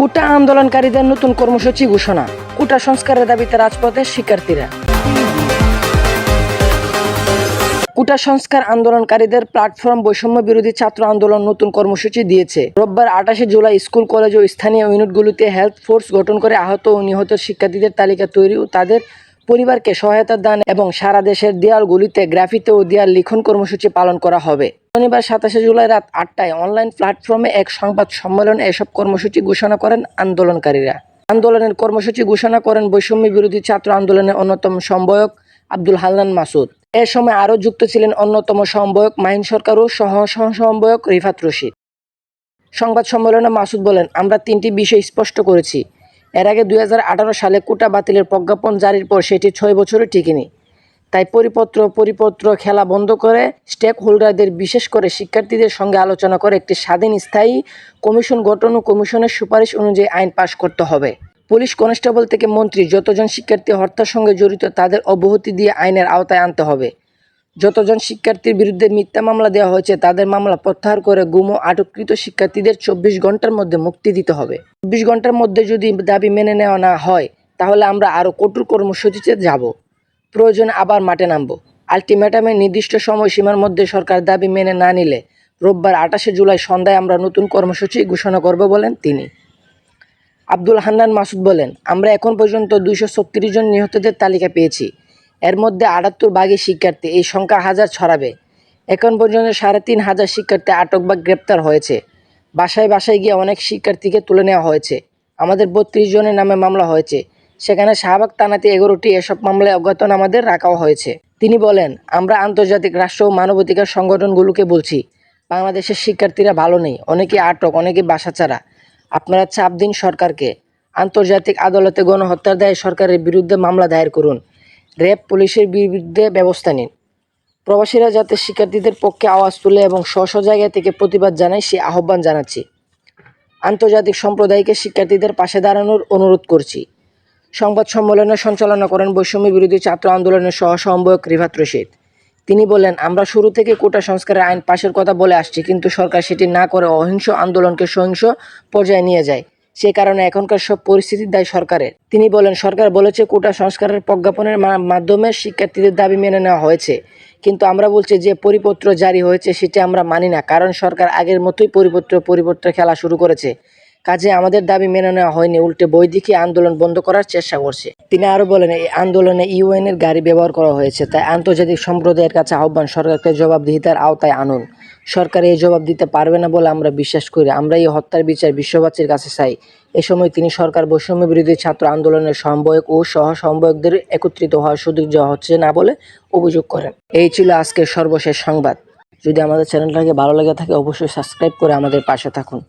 কোটা আন্দোলনকারীদের নতুন কর্মসূচি ঘোষণা। কোটা সংস্কারের দাবিতে রাজপথে শিক্ষার্থীরা। কোটা সংস্কার আন্দোলনকারীদের প্ল্যাটফর্ম বৈষম্য বিরোধী ছাত্র আন্দোলন নতুন কর্মসূচি দিয়েছে। রোববার 28 জুলাই স্কুল, কলেজ ও স্থানীয় ইউনিটগুলোতে হেলথ ফোর্স গঠন করে আহত ও নিহত শিক্ষার্থীদের তালিকা তৈরি ও তাদের পরিবারকে সহায়তা দান এবং সারা দেশের দেয়ালগুলিতে গ্রাফিতি ও দেয়াল লিখন কর্মসূচি পালন করা হবে। শনিবার 27 জুলাই রাত 8টায় অনলাইন প্ল্যাটফর্মে এক সংবাদ সম্মেলনে এসব কর্মসূচি ঘোষণা করেন আন্দোলনকারীরা। আন্দোলনের কর্মসূচি ঘোষণা করেন বৈষম্য বিরোধী ছাত্র আন্দোলনের অন্যতম সমন্বয়ক আব্দুল হান্নান মাসুদ। এ সময় আরও যুক্ত ছিলেন অন্যতম সমন্বয়ক মাহিন সরকার ও সহ-সমন্বয়ক রিফাত রশিদ। সংবাদ সম্মেলনে মাসুদ বলেন, আমরা 3টি বিষয় স্পষ্ট করেছি। এর আগে 2018 সালে কোটা বাতিলের প্রজ্ঞাপন জারির পর সেটি 6 বছরও টিকেনি। তাই পরিপত্র খেলা বন্ধ করে স্টেক হোল্ডারদের, বিশেষ করে শিক্ষার্থীদের সঙ্গে আলোচনা করে একটি স্বাধীন স্থায়ী কমিশন গঠন ও কমিশনের সুপারিশ অনুযায়ী আইন পাশ করতে হবে। পুলিশ কনস্টেবল থেকে মন্ত্রী যতজন শিক্ষার্থী হত্যার সঙ্গে জড়িত তাদের অব্যাহতি দিয়ে আইনের আওতায় আনতে হবে। যতজন শিক্ষার্থীর বিরুদ্ধে মিথ্যা মামলা দেওয়া হয়েছে তাদের মামলা প্রত্যাহার করে গুম ও আটককৃত শিক্ষার্থীদের 24 ঘন্টার মধ্যে মুক্তি দিতে হবে। 24 ঘন্টার মধ্যে যদি দাবি মেনে নেওয়া না হয় তাহলে আমরা আরও কঠোর কর্মসূচিতে যাব। প্রয়োজনে আবার মাঠে নামব। আলটিমেটামের নির্দিষ্ট সময়সীমার মধ্যে সরকার দাবি মেনে না নিলে রোববার 28 জুলাই সন্ধ্যায় আমরা নতুন কর্মসূচি ঘোষণা করব বলেন তিনি। আব্দুল হান্নান মাসুদ বলেন, আমরা এখন পর্যন্ত 236 জন নিহতদের তালিকা পেয়েছি। এর মধ্যে 78 ভাগই শিক্ষার্থী। এই সংখ্যা হাজার ছড়াবে। এখন পর্যন্ত 3500 শিক্ষার্থী আটক বা গ্রেপ্তার হয়েছে। বাসায় বাসায় গিয়ে অনেক শিক্ষার্থীকে তুলে নেওয়া হয়েছে। আমাদের 32 জনের নামে মামলা হয়েছে। সেখানে শাহবাগ থানাতে 11টি এসব মামলায় অজ্ঞাতনামাদের রাখাও হয়েছে। তিনি বলেন, আমরা আন্তর্জাতিক রাষ্ট্র ও মানবাধিকার সংগঠনগুলোকে বলছি, বাংলাদেশের শিক্ষার্থীরা ভালো নেই, অনেকে আটক, অনেকে বাসাচারা। আপনারা চাপ দিন সরকারকে। আন্তর্জাতিক আদালতে গণহত্যার দায়ে সরকারের বিরুদ্ধে মামলা দায়ের করুন। র্যাব, পুলিশের বিরুদ্ধে ব্যবস্থা নিন। প্রবাসীরা যাতে শিক্ষার্থীদের পক্ষে আওয়াজ তুলে এবং স্ব জায়গা থেকে প্রতিবাদ জানায় সে আহ্বান জানাচ্ছি। আন্তর্জাতিক সম্প্রদায়কে শিক্ষার্থীদের পাশে দাঁড়ানোর অনুরোধ করছি। সংবাদ সম্মেলনে সঞ্চালনা করেন বৈষম্য বিরোধী ছাত্র আন্দোলনের সহ-সমন্বয়ক রিফাত রশিদ। তিনি বলেন, আমরা শুরু থেকে কোটা সংস্কারের আইন পাশের কথা বলে আসছি, কিন্তু সরকার সেটি না করে অহিংস আন্দোলনকে সহিংস পর্যায়ে নিয়ে যায়। সে কারণে এখনকার সব পরিস্থিতির দায় সরকারের। তিনি বলেন, সরকার বলেছে কোটা সংস্কারের প্রজ্ঞাপনের মাধ্যমে শিক্ষার্থীদের দাবি মেনে নেওয়া হয়েছে, কিন্তু আমরা বলছি যে পরিপত্র জারি হয়েছে সেটি আমরা মানি না, কারণ সরকার আগের মতোই পরিপত্র খেলা শুরু করেছে। কাজে আমাদের দাবি মেনে নেওয়া হয়নি, উল্টে বই দেখিয়ে আন্দোলন বন্ধ করার চেষ্টা করছে। তিনি আরও বলেন, এই আন্দোলনে ইউএনের গাড়ি ব্যবহার করা হয়েছে। তাই আন্তর্জাতিক সম্প্রদায়ের কাছে আহ্বান, সরকারকে জবাবদিহিতার আওতায় আনুন। সরকার এই জবাব দিতে পারবে না বলে আমরা বিশ্বাস করি। আমরা এই হত্যার বিচার বিশ্ববাসীর কাছে চাই। এ সময় তিনি সরকার বৈষম্য বিরোধী ছাত্র আন্দোলনের সমন্বয়ক ও সহ-সমন্বয়কদের একত্রিত হওয়ার সুযোগ দেওয়া হচ্ছে না বলে অভিযোগ করেন। এই ছিল আজকের সর্বশেষ সংবাদ। যদি আমাদের চ্যানেলটাকে ভালো লেগে থাকে অবশ্যই সাবস্ক্রাইব করে আমাদের পাশে থাকুন।